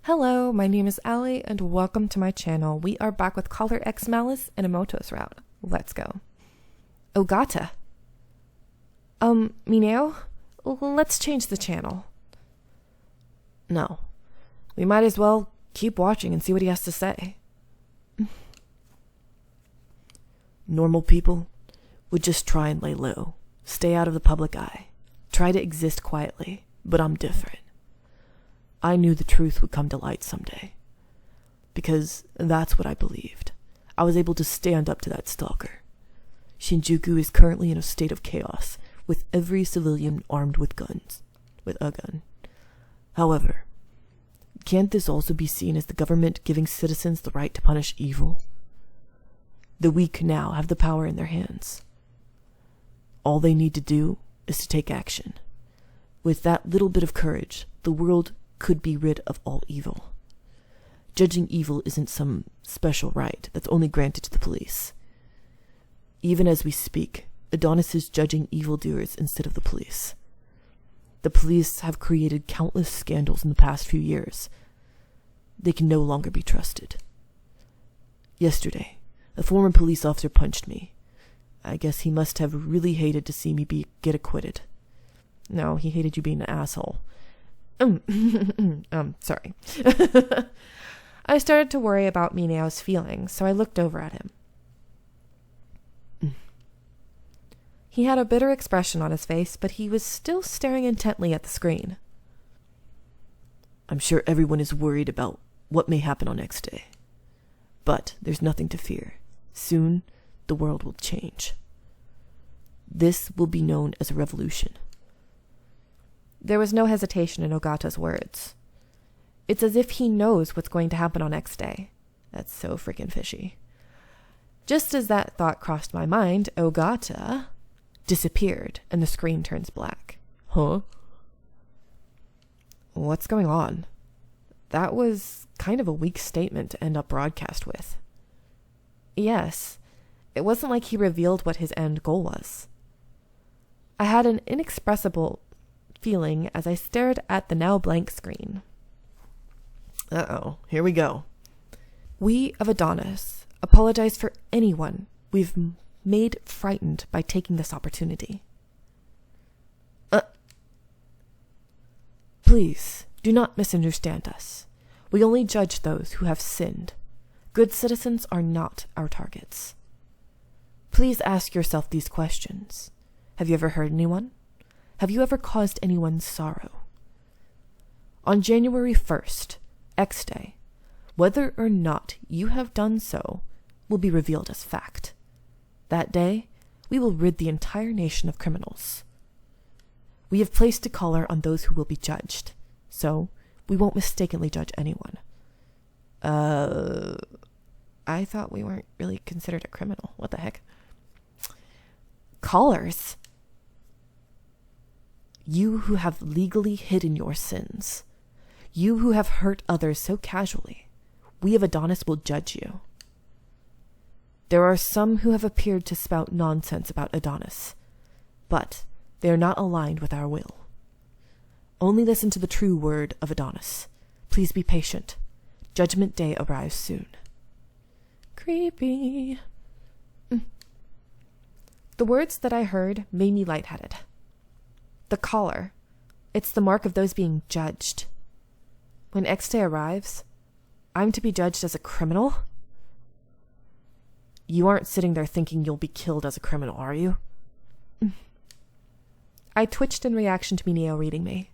Hello, my name is Ali, and welcome to my channel. We are back with Caller X Malice and Enomoto's route. Let's go. Ogata. Mineo? Let's change the channel. No. We might as well keep watching and see what he has to say. Normal people would just try and lay low, stay out of the public eye, try to exist quietly, but I'm different. I knew the truth would come to light someday, because that's what I believed. I was able to stand up to that stalker. Shinjuku is currently in a state of chaos, with every civilian armed with a gun. However, can't this also be seen as the government giving citizens the right to punish evil? The weak now have the power in their hands. All they need to do is to take action. With that little bit of courage, the world could be rid of all evil. Judging evil isn't some special right that's only granted to the police. Even as we speak, Adonis is judging evildoers instead of the police. The police have created countless scandals in the past few years. They can no longer be trusted. Yesterday, a former police officer punched me. I guess he must have really hated to see me get acquitted. No, he hated you being an asshole. Sorry. I started to worry about Mineo's feelings, so I looked over at him. He had a bitter expression on his face, but he was still staring intently at the screen. I'm sure everyone is worried about what may happen on next day. But there's nothing to fear. Soon, the world will change. This will be known as a revolution. There was no hesitation in Ogata's words. It's as if he knows what's going to happen on next day. That's so freaking fishy. Just as that thought crossed my mind, Ogata disappeared and the screen turns black. Huh? What's going on? That was kind of a weak statement to end up broadcast with. Yes, it wasn't like he revealed what his end goal was. I had an inexpressible feeling as I stared at the now blank screen. Uh-oh, here we go. We of Adonis apologize for anyone we've made frightened by taking this opportunity. Please, do not misunderstand us. We only judge those who have sinned. Good citizens are not our targets. Please ask yourself these questions. Have you ever hurt anyone? Have you ever caused anyone sorrow? On January 1st, X Day, whether or not you have done so will be revealed as fact. That day, we will rid the entire nation of criminals. We have placed a collar on those who will be judged, so we won't mistakenly judge anyone. I thought we weren't really considered a criminal. What the heck? Collars? You who have legally hidden your sins. You who have hurt others so casually. We of Adonis will judge you. There are some who have appeared to spout nonsense about Adonis, but they are not aligned with our will. Only listen to the true word of Adonis. Please be patient. Judgment Day arrives soon. Creepy. The words that I heard made me lightheaded. The collar. It's the mark of those being judged. When X Day arrives, I'm to be judged as a criminal? You aren't sitting there thinking you'll be killed as a criminal, are you? I twitched in reaction to Mineo reading me.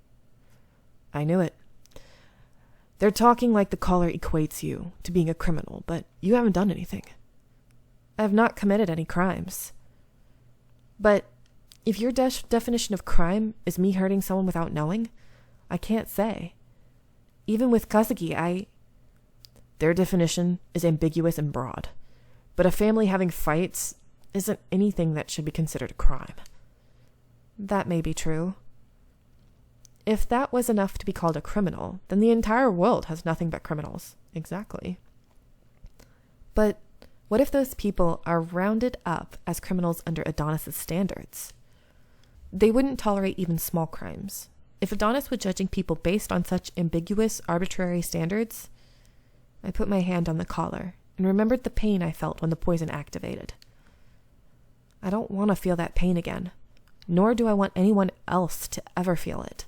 I knew it. They're talking like the collar equates you to being a criminal, but you haven't done anything. I have not committed any crimes. But if your definition of crime is me hurting someone without knowing, I can't say. Even with Kazuki, their definition is ambiguous and broad. But a family having fights isn't anything that should be considered a crime. That may be true. If that was enough to be called a criminal, then the entire world has nothing but criminals. Exactly. But what if those people are rounded up as criminals under Adonis' standards? They wouldn't tolerate even small crimes. If Adonis was judging people based on such ambiguous, arbitrary standards, I put my hand on the collar and remembered the pain I felt when the poison activated. I don't want to feel that pain again, nor do I want anyone else to ever feel it.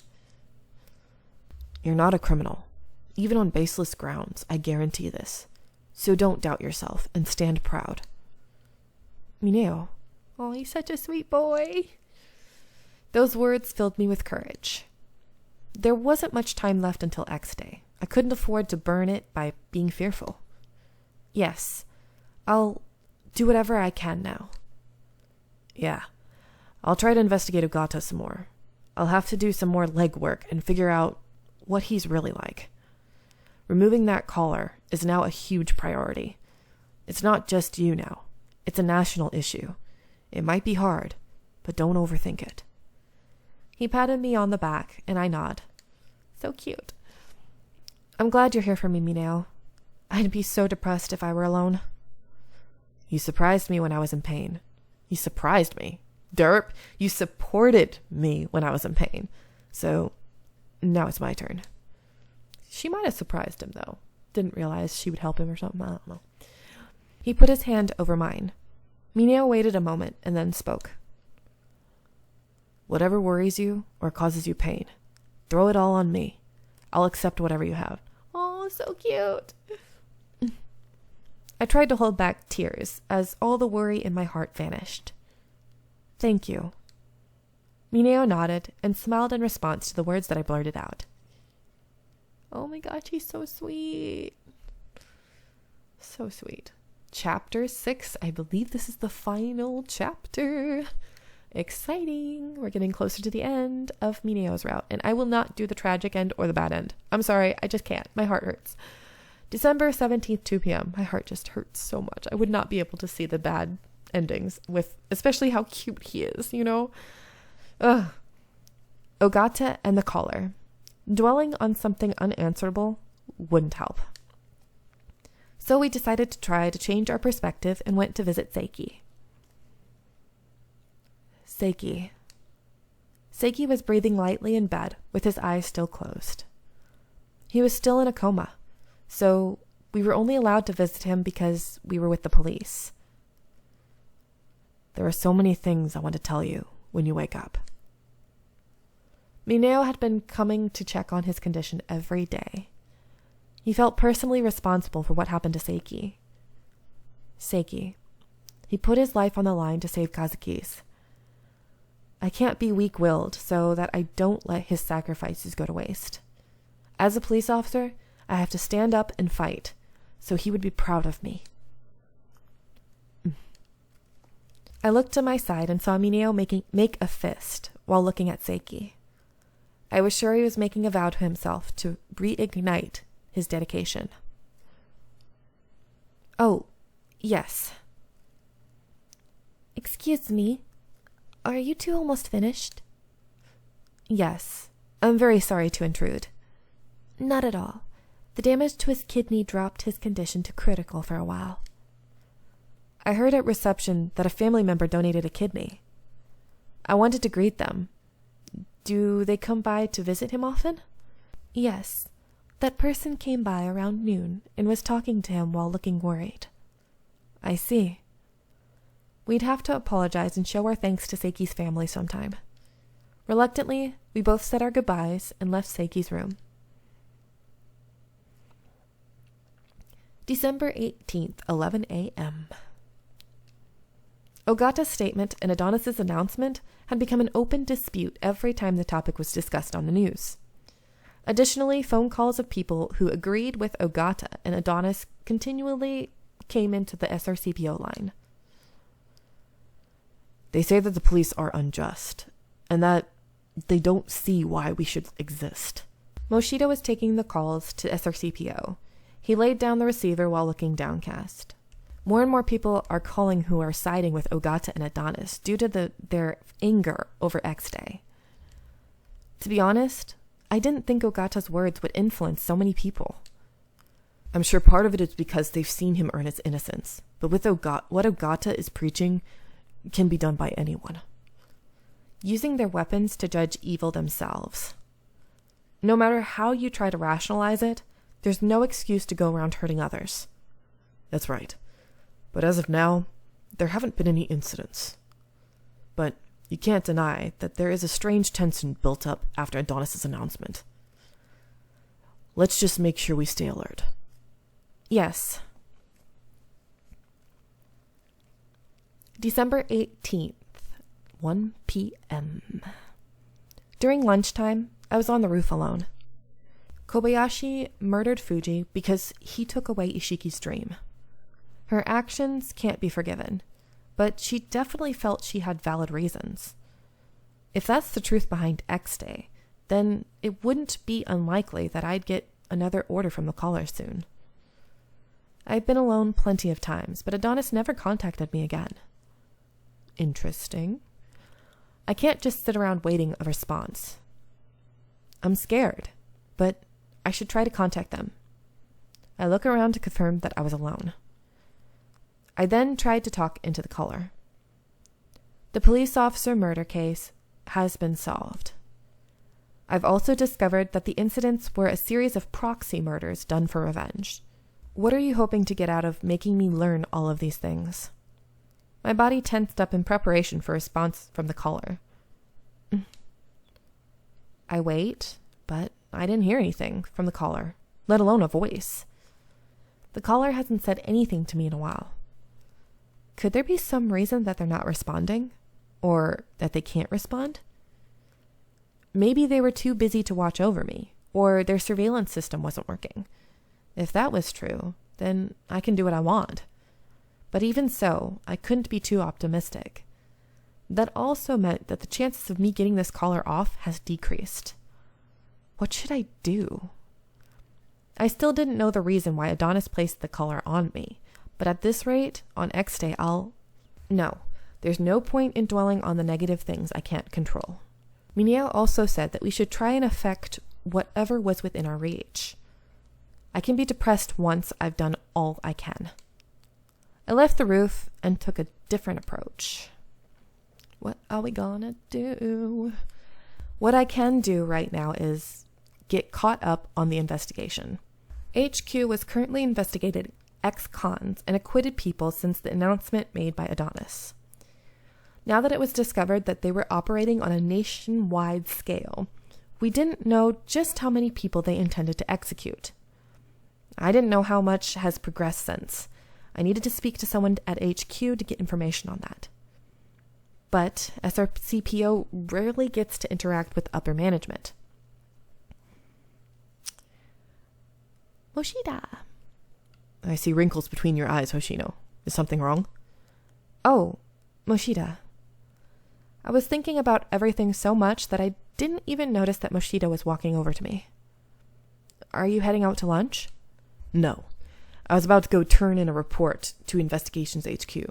You're not a criminal, even on baseless grounds, I guarantee this. So don't doubt yourself and stand proud. Mineo. Oh, he's such a sweet boy. Those words filled me with courage. There wasn't much time left until X Day. I couldn't afford to burn it by being fearful. Yes, I'll do whatever I can now. Yeah, I'll try to investigate Ogata some more. I'll have to do some more legwork and figure out what he's really like. Removing that collar is now a huge priority. It's not just you now. It's a national issue. It might be hard, but don't overthink it. He patted me on the back, and I nod. So cute. I'm glad you're here for me, Mineo. I'd be so depressed if I were alone. You surprised me when I was in pain. You surprised me. Derp, you supported me when I was in pain. So, now it's my turn. She might have surprised him, though. Didn't realize she would help him or something. I don't know. He put his hand over mine. Mineo waited a moment and then spoke. Whatever worries you or causes you pain, throw it all on me. I'll accept whatever you have. Oh, so cute. I tried to hold back tears as all the worry in my heart vanished. Thank you. Mineo nodded and smiled in response to the words that I blurted out. Oh my gosh, he's so sweet. So sweet. Chapter 6. I believe this is the final chapter. Exciting. We're getting closer to the end of Mineo's route, and I will not do the tragic end or the bad end. I'm sorry, I just can't. My heart hurts. December 17th, 2 p.m. My heart just hurts so much. I would not be able to see the bad endings with, especially how cute he is, you know? Ugh. Ogata and the collar. Dwelling on something unanswerable wouldn't help. So we decided to try to change our perspective and went to visit Seiki. Seiki was breathing lightly in bed with his eyes still closed. He was still in a coma, so we were only allowed to visit him because we were with the police. There are so many things I want to tell you when you wake up. Mineo had been coming to check on his condition every day. He felt personally responsible for what happened to Seiki. He put his life on the line to save Kazuki's. I can't be weak-willed so that I don't let his sacrifices go to waste. As a police officer, I have to stand up and fight, so he would be proud of me. I looked to my side and saw Mineo make a fist while looking at Seiki. I was sure he was making a vow to himself to reignite his dedication. Oh, yes. Excuse me. Are you two almost finished? Yes. I'm very sorry to intrude. Not at all. The damage to his kidney dropped his condition to critical for a while. I heard at reception that a family member donated a kidney. I wanted to greet them. Do they come by to visit him often? Yes. That person came by around noon and was talking to him while looking worried. I see. We'd have to apologize and show our thanks to Seiki's family sometime. Reluctantly, we both said our goodbyes and left Seiki's room. December 18th, 11 a.m. Ogata's statement and Adonis's announcement had become an open dispute every time the topic was discussed on the news. Additionally, phone calls of people who agreed with Ogata and Adonis continually came into the SRCPO line. They say that the police are unjust, and that they don't see why we should exist. Moshida was taking the calls to SRCPO. He laid down the receiver while looking downcast. More and more people are calling who are siding with Ogata and Adonis due to their anger over X Day. To be honest, I didn't think Ogata's words would influence so many people. I'm sure part of it is because they've seen him earn his innocence, but with what Ogata is preaching can be done by anyone. Using their weapons to judge evil themselves. No matter how you try to rationalize it, there's no excuse to go around hurting others. That's right. But as of now, there haven't been any incidents. But you can't deny that there is a strange tension built up after Adonis's announcement. Let's just make sure we stay alert. Yes. December 18th, 1 p.m. During lunchtime, I was on the roof alone. Kobayashi murdered Fuji because he took away Ishiki's dream. Her actions can't be forgiven, but she definitely felt she had valid reasons. If that's the truth behind X Day, then it wouldn't be unlikely that I'd get another order from the caller soon. I've been alone plenty of times, but Adonis never contacted me again. Interesting. I can't just sit around waiting a response. I'm scared, but I should try to contact them. I look around to confirm that I was alone. I then tried to talk into the caller. The police officer murder case has been solved. I've also discovered that the incidents were a series of proxy murders done for revenge. What are you hoping to get out of making me learn all of these things? My body tensed up in preparation for a response from the caller. I wait, but I didn't hear anything from the caller, let alone a voice. The caller hasn't said anything to me in a while. Could there be some reason that they're not responding? Or that they can't respond? Maybe they were too busy to watch over me, or their surveillance system wasn't working. If that was true, then I can do what I want. But even so, I couldn't be too optimistic. That also meant that the chances of me getting this caller off has decreased. What should I do? I still didn't know the reason why Adonis placed the caller on me, but at this rate, on X Day, No, there's no point in dwelling on the negative things I can't control. Mineo also said that we should try and affect whatever was within our reach. I can be depressed once I've done all I can. I left the roof and took a different approach. What are we gonna do? What I can do right now is get caught up on the investigation. HQ was currently investigating ex-cons and acquitted people since the announcement made by Adonis. Now that it was discovered that they were operating on a nationwide scale, we didn't know just how many people they intended to execute. I didn't know how much has progressed since. I needed to speak to someone at HQ to get information on that. But SRCPO rarely gets to interact with upper management. Moshida. I see wrinkles between your eyes, Hoshino. Is something wrong? Oh, Moshida. I was thinking about everything so much that I didn't even notice that Moshida was walking over to me. Are you heading out to lunch? No. I was about to go turn in a report to Investigations HQ.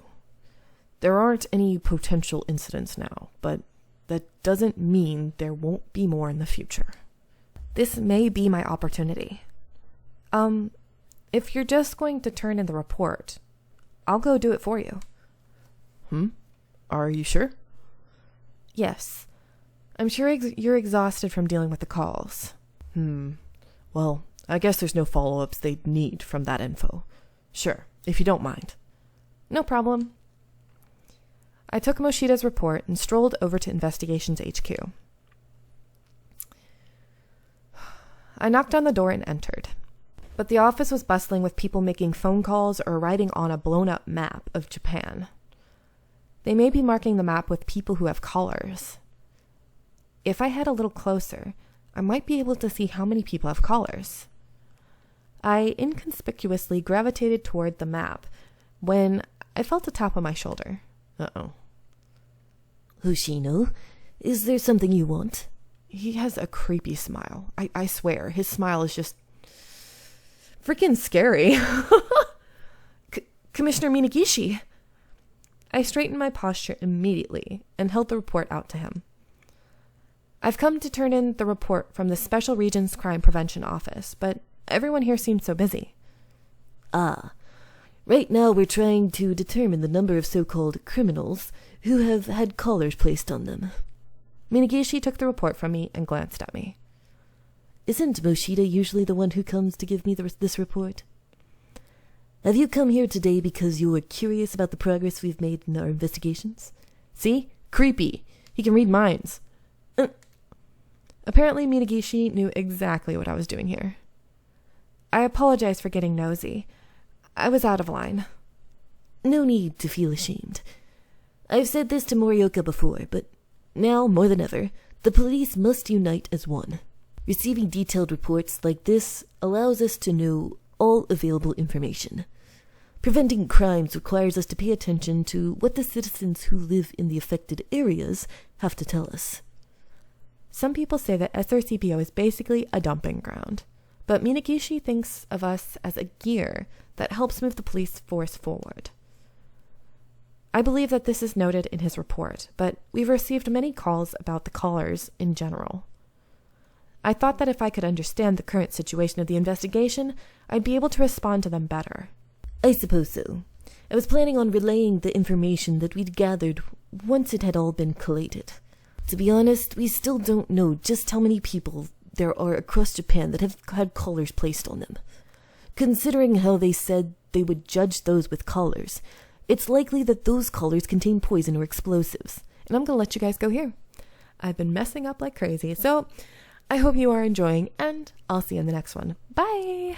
There aren't any potential incidents now, but that doesn't mean there won't be more in the future. This may be my opportunity. If you're just going to turn in the report, I'll go do it for you. Are you sure? Yes. I'm sure you're exhausted from dealing with the calls. Well, I guess there's no follow-ups they'd need from that info. Sure, if you don't mind. No problem. I took Moshida's report and strolled over to Investigations HQ. I knocked on the door and entered. But the office was bustling with people making phone calls or writing on a blown-up map of Japan. They may be marking the map with people who have collars. If I head a little closer, I might be able to see how many people have collars. I inconspicuously gravitated toward the map when I felt a tap on my shoulder. Uh-oh. Hoshino, is there something you want? He has a creepy smile. I swear, his smile is just freaking scary. Commissioner Minagishi. I straightened my posture immediately and held the report out to him. I've come to turn in the report from the Special Regions Crime Prevention Office, but everyone here seems so busy. Right now we're trying to determine the number of so-called criminals who have had collars placed on them. Minagishi took the report from me and glanced at me. Isn't Moshida usually the one who comes to give me this report? Have you come here today because you were curious about the progress we've made in our investigations? See? Creepy. He can read minds. Apparently Minagishi knew exactly what I was doing here. I apologize for getting nosy. I was out of line. No need to feel ashamed. I've said this to Morioka before, but now, more than ever, the police must unite as one. Receiving detailed reports like this allows us to know all available information. Preventing crimes requires us to pay attention to what the citizens who live in the affected areas have to tell us. Some people say that SRCPO is basically a dumping ground, but Minagishi thinks of us as a gear that helps move the police force forward. I believe that this is noted in his report, but we've received many calls about the callers in general. I thought that if I could understand the current situation of the investigation, I'd be able to respond to them better. I suppose so. I was planning on relaying the information that we'd gathered once it had all been collated. To be honest, we still don't know just how many people there are across Japan that have had collars placed on them. Considering how they said they would judge those with collars, it's likely that those collars contain poison or explosives. And I'm going to let you guys go here. I've been messing up like crazy, so I hope you are enjoying, and I'll see you in the next one. Bye!